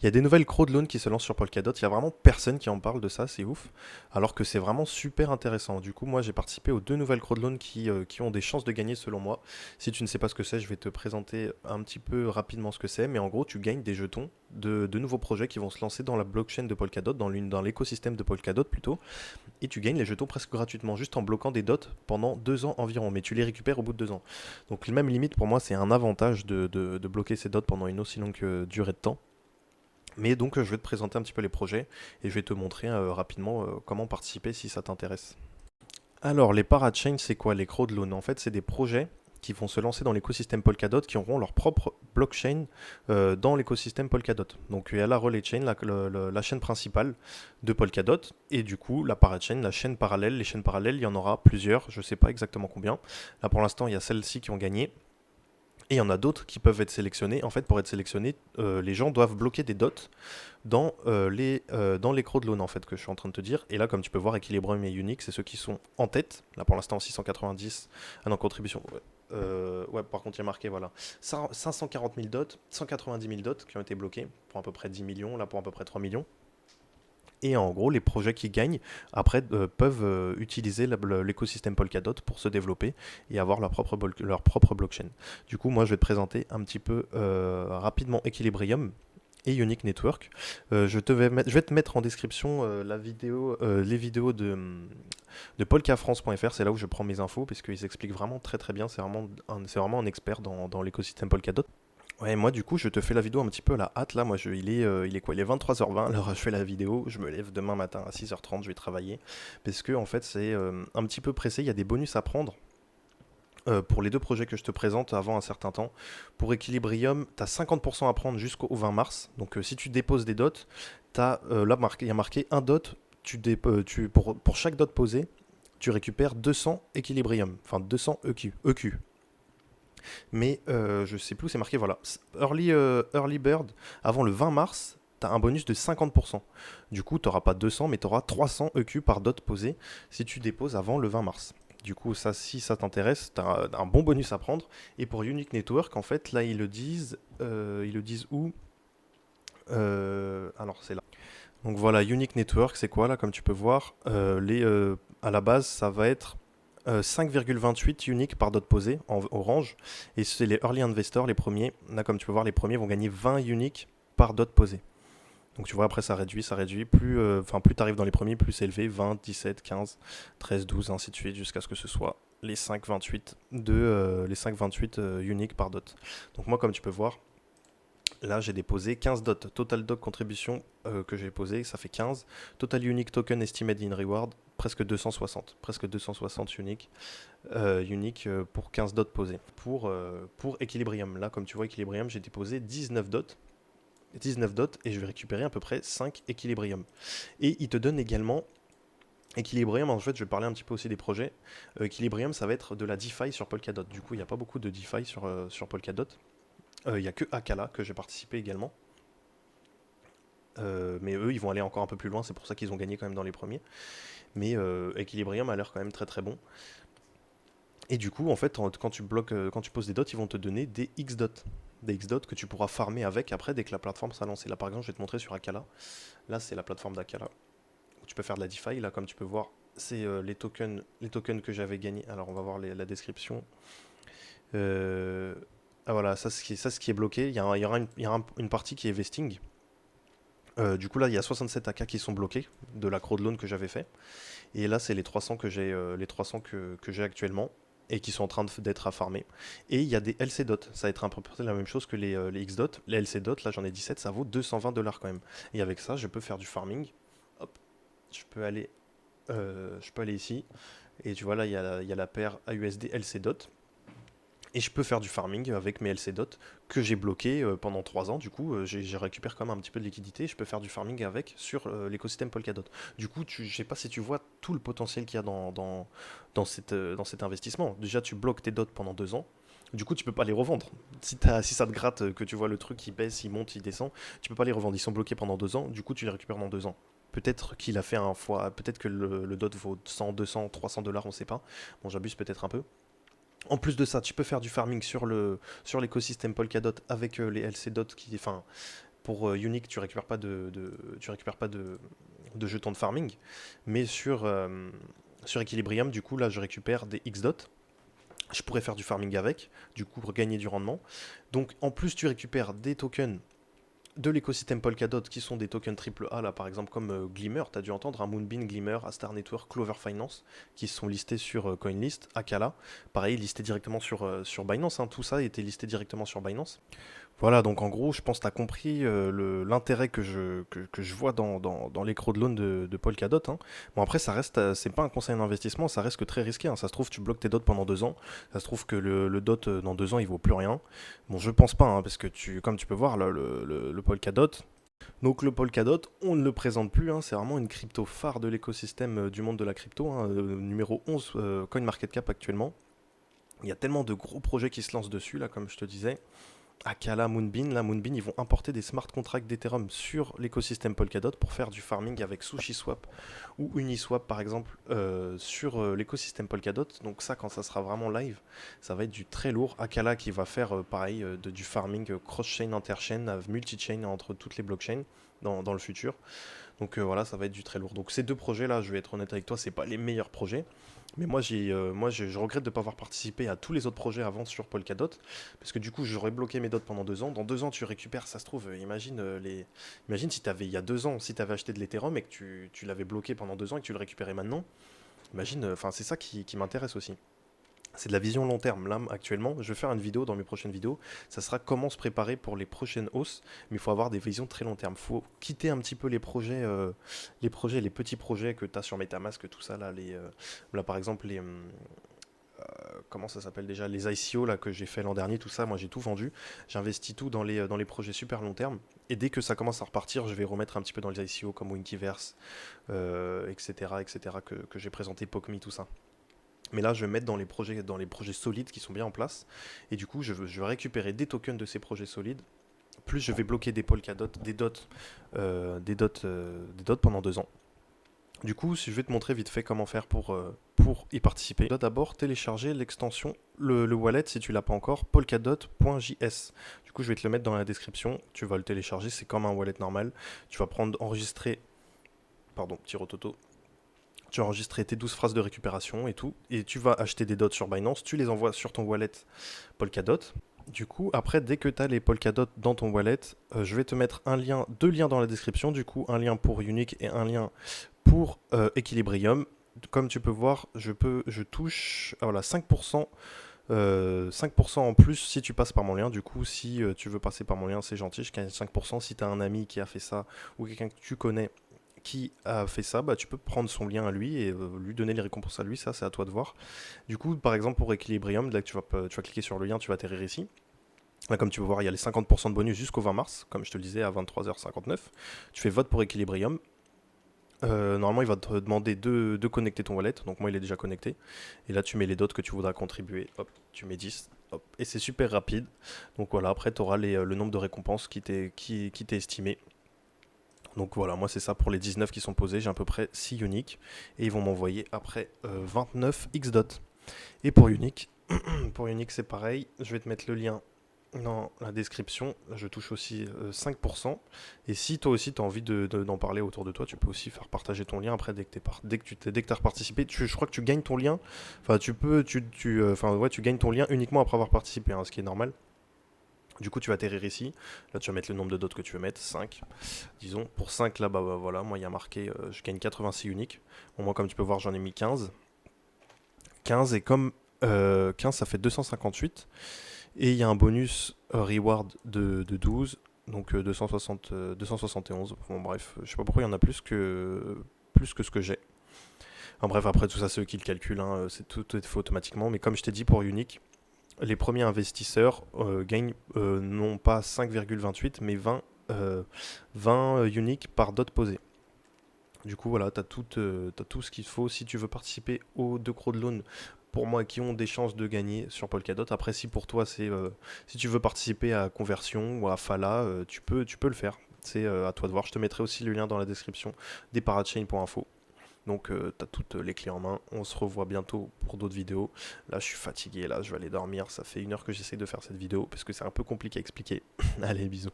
Il y a des nouvelles crowdloans qui se lancent sur Polkadot. Il y a vraiment personne qui en parle de ça, c'est ouf. Alors que c'est vraiment super intéressant. Du coup, moi, j'ai participé aux deux nouvelles crowdloans qui ont des chances de gagner selon moi. Si tu ne sais pas ce que c'est, je vais te présenter un petit peu rapidement ce que c'est. Mais en gros, tu gagnes des jetons de nouveaux projets qui vont se lancer dans la blockchain de Polkadot, dans l'écosystème de Polkadot plutôt. Et tu gagnes les jetons presque gratuitement, juste en bloquant des dots pendant 2 ans environ. Mais tu les récupères au bout de 2 ans. Donc, même limite, pour moi, c'est un avantage de bloquer ces dots pendant une aussi longue durée de temps. Mais donc, je vais te présenter un petit peu les projets et je vais te montrer rapidement comment participer si ça t'intéresse. Alors, les parachains, c'est quoi les crowdloans? En fait, c'est des projets qui vont se lancer dans l'écosystème Polkadot, qui auront leur propre blockchain dans l'écosystème Polkadot. Donc, il y a la relay chain, la chaîne principale de Polkadot, et du coup, la parachain, la chaîne parallèle. Les chaînes parallèles, il y en aura plusieurs, je ne sais pas exactement combien. Là, pour l'instant, il y a celles-ci qui ont gagné. Et il y en a d'autres qui peuvent être sélectionnés. En fait, pour être sélectionnés, les gens doivent bloquer des dots dans les crowdloans en fait que je suis en train de te dire. Et là, comme tu peux voir, Equilibrium et Unique, c'est ceux qui sont en tête. Là, pour l'instant, 690. Ah non, contribution. Ouais, ouais, par contre, il y a marqué, voilà. 540 000 dots, 190 000 dots qui ont été bloqués pour à peu près 10 millions, là pour à peu près 3 millions. Et en gros, les projets qui gagnent, après, peuvent utiliser l'écosystème Polkadot pour se développer et avoir leur propre blockchain. Du coup, moi, je vais te présenter un petit peu rapidement Equilibrium et Unique Network. Je vais te mettre en description les vidéos de polkafrance.fr. C'est là où je prends mes infos parce qu'ils expliquent vraiment très très bien. C'est vraiment un expert dans l'écosystème Polkadot. Ouais, moi du coup, je te fais la vidéo un petit peu à la hâte là. Moi, il est quoi? Il est 23h20. Alors, je fais la vidéo. Je me lève demain matin à 6h30. Je vais travailler parce que en fait, c'est un petit peu pressé. Il y a des bonus à prendre. Pour les deux projets que je te présente avant un certain temps. Pour Equilibrium, tu as 50% à prendre jusqu'au 20 mars. Donc si tu déposes des dots, là il y a marqué un dot, pour chaque dot posé, tu récupères 200 Equilibrium, enfin 200 EQ. Mais je sais plus où c'est marqué, voilà. Early Bird, avant le 20 mars, tu as un bonus de 50%. Du coup, tu n'auras pas 200, mais tu auras 300 EQ par dot posé si tu déposes avant le 20 mars. Du coup, ça, si ça t'intéresse, tu as un bon bonus à prendre. Et pour Unique Network, en fait, là, ils le disent où? Alors, c'est là. Donc voilà, Unique Network, c'est quoi là? Comme tu peux voir, à la base, ça va être 5,28 unique par dot posé en orange. Et c'est les early investors, les premiers. Là, comme tu peux voir, les premiers vont gagner 20 unique par dot posé. Donc tu vois, après ça réduit. Plus tu arrives dans les premiers, plus c'est élevé. 20, 17, 15, 13, 12, ainsi de suite, jusqu'à ce que ce soit les 5,28 unique par dot. Donc moi, comme tu peux voir, là, j'ai déposé 15 dots. Total dot contribution que j'ai posé, ça fait 15. Total unique token estimate in reward, presque 260. Presque 260 unique pour 15 dots posés. Pour Equilibrium, là, comme tu vois, Equilibrium, j'ai déposé 19 dots. 19 dots et je vais récupérer à peu près 5 Equilibrium. Et il te donne également Equilibrium, en fait, je vais parler un petit peu aussi des projets. Equilibrium, ça va être de la DeFi sur Polkadot. Du coup, il n'y a pas beaucoup de DeFi sur Polkadot. Il n'y a que Akala que j'ai participé également. Mais eux, ils vont aller encore un peu plus loin, c'est pour ça qu'ils ont gagné quand même dans les premiers. Mais Equilibrium a l'air quand même très très bon. Et du coup, en fait, quand tu poses des dots, ils vont te donner des X dots. Des X dots que tu pourras farmer avec après dès que la plateforme sera lancée. Là, par exemple, je vais te montrer sur Akala. Là, c'est la plateforme d'Akala. Tu peux faire de la DeFi. Là, comme tu peux voir, c'est les tokens que j'avais gagnés. Alors, on va voir la description. Euh, ah voilà, ça, ce qui est bloqué. Il y aura une partie qui est vesting. Du coup, là, il y a 67 AK qui sont bloqués de la crowdloan que j'avais fait. Et là, c'est les 300 que j'ai actuellement et qui sont en train d'être à farmer. Et il y a des LC dots. Ça va être à peu près la même chose que les X dots. Les LC dots, là, j'en ai 17, ça vaut 220 dollars quand même. Et avec ça, je peux faire du farming. Hop, je peux aller, ici. Et tu vois, là, il y a la paire AUSD LC dot. Et je peux faire du farming avec mes LC Dot que j'ai bloqué pendant 3 ans. Du coup, j'ai récupéré quand même un petit peu de liquidité. Je peux faire du farming avec sur l'écosystème Polkadot. Du coup, je ne sais pas si tu vois tout le potentiel qu'il y a dans cet investissement. Déjà, tu bloques tes dots pendant 2 ans. Du coup, tu peux pas les revendre. Si ça te gratte, que tu vois le truc, il baisse, il monte, il descend, tu peux pas les revendre. Ils sont bloqués pendant 2 ans. Du coup, tu les récupères dans 2 ans. Peut-être qu'il a fait un fois. Peut-être que le dot vaut 100, 200, 300 dollars, on sait pas. Bon, j'abuse peut-être un peu. En plus de ça, tu peux faire du farming sur l'écosystème Polkadot avec les LC Dot Pour Unique, tu récupères pas de jetons de farming, mais sur Equilibrium, du coup, là, je récupère des X-Dot. Je pourrais faire du farming avec, du coup, pour gagner du rendement. Donc, en plus, tu récupères des tokens de l'écosystème Polkadot qui sont des tokens triple A là par exemple comme Glimmer, tu as dû entendre un Moonbeam, Glimmer, Astar Network, Clover Finance qui sont listés sur CoinList, Akala, pareil listé directement sur Binance, hein. Tout ça a été listé directement sur Binance. Voilà, donc en gros, je pense que tu as compris l'intérêt que je vois dans les crowdloans de Polkadot, hein. Bon, après, ça reste, c'est pas un conseil d'investissement, ça reste que très risqué, hein. Ça se trouve, tu bloques tes dots pendant 2 ans. Ça se trouve que le dot dans 2 ans, il vaut plus rien. Bon, je pense pas, hein, parce que comme tu peux voir, là, le Polkadot. Donc, le Polkadot, on ne le présente plus, hein. C'est vraiment une crypto phare de l'écosystème du monde de la crypto, hein, numéro 11 CoinMarketCap actuellement. Il y a tellement de gros projets qui se lancent dessus, là, comme je te disais. Akala, Moonbeam, là, Moonbeam, ils vont importer des smart contracts d'Ethereum sur l'écosystème Polkadot pour faire du farming avec SushiSwap ou Uniswap par exemple sur l'écosystème Polkadot. Donc ça, quand ça sera vraiment live, ça va être du très lourd. Akala qui va faire pareil du farming cross-chain, inter-chain, multi-chain entre toutes les blockchains dans le futur. Donc voilà, ça va être du très lourd. Donc ces deux projets-là, je vais être honnête avec toi, c'est pas les meilleurs projets. Mais je regrette de ne pas avoir participé à tous les autres projets avant sur Polkadot, parce que du coup, j'aurais bloqué mes dots pendant 2 ans. Dans 2 ans, tu récupères, ça se trouve, imagine si tu avais, il y a 2 ans, si tu avais acheté de l'Ethereum et que tu l'avais bloqué pendant 2 ans et que tu le récupérais maintenant. Imagine, enfin, c'est ça qui m'intéresse aussi. C'est de la vision long terme. Là, actuellement, je vais faire une vidéo dans mes prochaines vidéos. Ça sera comment se préparer pour les prochaines hausses. Mais il faut avoir des visions très long terme. Il faut quitter un petit peu les petits projets que tu as sur MetaMask, tout ça. Là par exemple, comment ça s'appelle déjà, les ICO là, que j'ai fait l'an dernier, tout ça. Moi, j'ai tout vendu. J'investis tout dans les projets super long terme. Et dès que ça commence à repartir, je vais remettre un petit peu dans les ICO comme Winkiverse, etc., que j'ai présenté, POCMI, tout ça. Mais là, je vais mettre dans les projets solides qui sont bien en place. Et du coup, je vais récupérer des tokens de ces projets solides. Plus je vais bloquer des Polkadot, des dots pendant 2 ans. Du coup, si je vais te montrer vite fait comment faire pour y participer. Tu dois d'abord télécharger l'extension, le wallet si tu l'as pas encore, polkadot.js. Du coup, je vais te le mettre dans la description. Tu vas le télécharger, c'est comme un wallet normal. Tu vas enregistrer, pardon, petit rototo. Tu vas enregistrer tes 12 phrases de récupération et tout, et tu vas acheter des dots sur Binance, tu les envoies sur ton wallet Polkadot. Du coup, après, dès que tu as les Polkadot dans ton wallet, je vais te mettre deux liens dans la description, du coup, un lien pour Unique et un lien pour Equilibrium. Comme tu peux voir, je touche voilà, 5%, 5% en plus si tu passes par mon lien. Du coup, si tu veux passer par mon lien, c'est gentil, je gagne 5%. Si tu as un ami qui a fait ça ou quelqu'un que tu connais qui a fait ça, bah, tu peux prendre son lien à lui et lui donner les récompenses à lui, ça c'est à toi de voir. Du coup, par exemple pour Equilibrium, là que tu vas cliquer sur le lien, tu vas atterrir ici. Là, comme tu peux voir, il y a les 50% de bonus jusqu'au 20 mars, comme je te le disais, à 23h59. Tu fais vote pour Equilibrium. Normalement, il va te demander de connecter ton wallet. Donc moi, il est déjà connecté. Et là, tu mets les dots que tu voudras contribuer. Hop, tu mets 10. Hop. Et c'est super rapide. Donc voilà, après, tu auras le nombre de récompenses qui t'est estimé. Donc voilà, moi c'est ça pour les 19 qui sont posés, j'ai à peu près 6 uniques et ils vont m'envoyer après 29 xdot. Et pour unique, pour unique c'est pareil, je vais te mettre le lien dans la description, je touche aussi 5%. Et si toi aussi tu as envie d'en parler autour de toi, tu peux aussi faire partager ton lien après dès que tu as participé. Je crois que tu gagnes ton lien, enfin tu gagnes ton lien uniquement après avoir participé, hein, ce qui est normal. Du coup, tu vas atterrir ici. Là, tu vas mettre le nombre de dots que tu veux mettre, 5. Disons, pour 5, là, bah voilà, moi, il y a marqué, je gagne 86 uniques. Bon, moi, comme tu peux voir, j'en ai mis 15. 15, et comme 15, ça fait 258. Et il y a un bonus reward de 12, donc 271. Bon, bref, je sais pas pourquoi il y en a plus que ce que j'ai. Enfin, bref, après, tout ça, c'est eux qui le calculent, hein, tout est fait automatiquement. Mais comme je t'ai dit, pour Unique, les premiers investisseurs gagnent non pas 5,28 mais 20 uniques par dot posé. Du coup, voilà, tu as tout ce qu'il faut si tu veux participer aux deux crowdloans pour moi qui ont des chances de gagner sur Polkadot. Après, si pour toi, si tu veux participer à Conversion ou à Fala, tu peux le faire. C'est à toi de voir. Je te mettrai aussi le lien dans la description des parachain.info. Donc t'as toutes les clés en main. On se revoit bientôt pour d'autres vidéos. Là je suis fatigué, là je vais aller dormir. Ça fait 1 heure que j'essaie de faire cette vidéo parce que c'est un peu compliqué à expliquer. Allez, bisous.